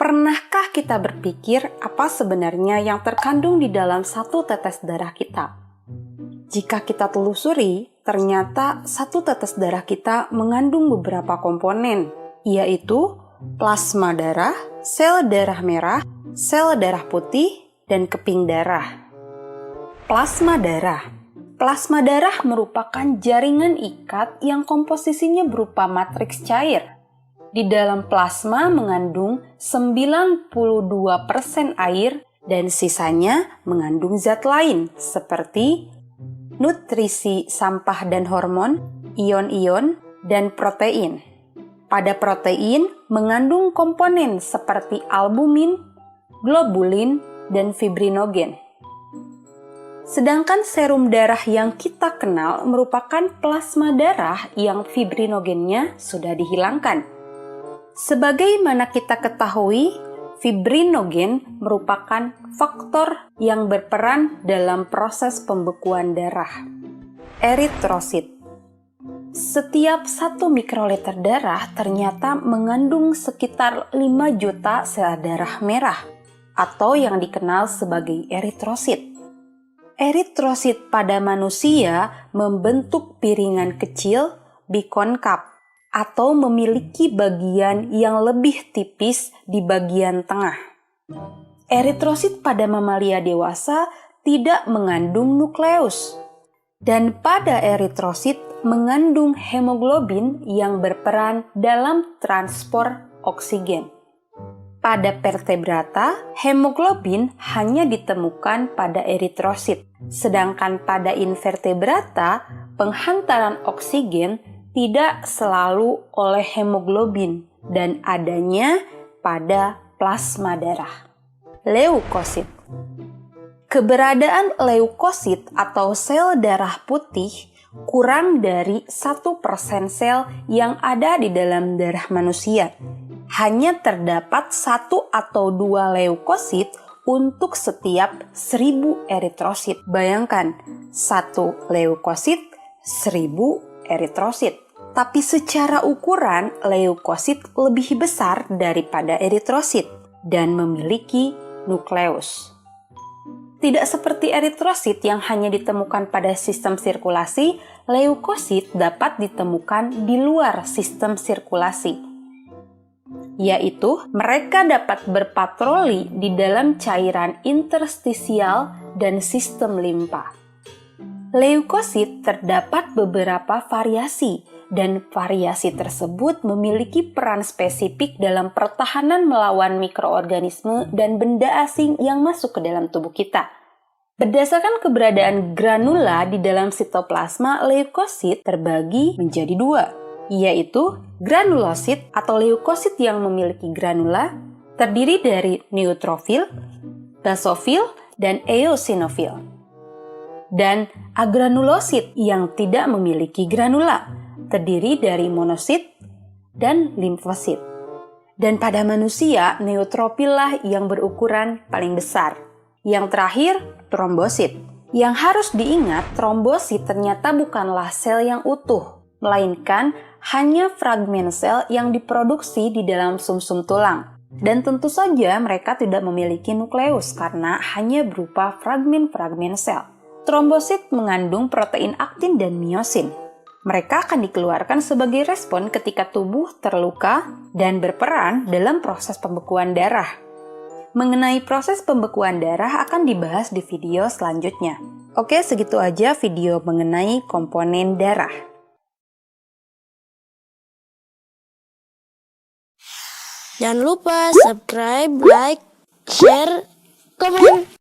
Pernahkah kita berpikir apa sebenarnya yang terkandung di dalam satu tetes darah kita? Jika kita telusuri, ternyata satu tetes darah kita mengandung beberapa komponen, yaitu plasma darah, sel darah merah, sel darah putih, dan keping darah. Plasma darah. Plasma darah merupakan jaringan ikat yang komposisinya berupa matriks cair. Di dalam plasma mengandung 92% air dan sisanya mengandung zat lain seperti nutrisi, sampah dan hormon, ion-ion, dan protein. Pada protein mengandung komponen seperti albumin, globulin, dan fibrinogen. Sedangkan serum darah yang kita kenal merupakan plasma darah yang fibrinogennya sudah dihilangkan. Sebagaimana kita ketahui, fibrinogen merupakan faktor yang berperan dalam proses pembekuan darah. Eritrosit. Setiap 1 mikroliter darah ternyata mengandung sekitar 5 juta sel darah merah atau yang dikenal sebagai eritrosit. Eritrosit pada manusia membentuk piringan kecil bikonkav atau memiliki bagian yang lebih tipis di bagian tengah. Eritrosit pada mamalia dewasa tidak mengandung nukleus, dan pada eritrosit mengandung hemoglobin yang berperan dalam transport oksigen. Pada vertebrata, hemoglobin hanya ditemukan pada eritrosit, sedangkan pada invertebrata, penghantaran oksigen tidak selalu oleh hemoglobin dan adanya pada plasma darah. Leukosit. Keberadaan leukosit atau sel darah putih kurang dari 1% sel yang ada di dalam darah manusia. Hanya terdapat 1 atau 2 leukosit untuk setiap 1000 eritrosit. Bayangkan, 1 leukosit, 1000 eritrosit. Tapi secara ukuran, leukosit lebih besar daripada eritrosit dan memiliki nukleus. Tidak seperti eritrosit yang hanya ditemukan pada sistem sirkulasi, leukosit dapat ditemukan di luar sistem sirkulasi. Yaitu mereka dapat berpatroli di dalam cairan interstisial dan sistem limpa. Leukosit terdapat beberapa variasi, dan variasi tersebut memiliki peran spesifik dalam pertahanan melawan mikroorganisme dan benda asing yang masuk ke dalam tubuh kita. Berdasarkan keberadaan granula di dalam sitoplasma, leukosit terbagi menjadi 2, yaitu granulosit atau leukosit yang memiliki granula, terdiri dari neutrofil, basofil, dan eosinofil. Dan agranulosit yang tidak memiliki granula, terdiri dari monosit dan limfosit. Dan pada manusia, neutrofil lah yang berukuran paling besar. Yang terakhir, trombosit. Yang harus diingat, trombosit ternyata bukanlah sel yang utuh, melainkan hanya fragmen sel yang diproduksi di dalam sumsum tulang. Dan tentu saja mereka tidak memiliki nukleus karena hanya berupa fragmen-fragmen sel. Trombosit mengandung protein aktin dan miosin. Mereka akan dikeluarkan sebagai respon ketika tubuh terluka dan berperan dalam proses pembekuan darah. Mengenai proses pembekuan darah akan dibahas di video selanjutnya. Oke, segitu aja video mengenai komponen darah. Jangan lupa subscribe, like, share, komen.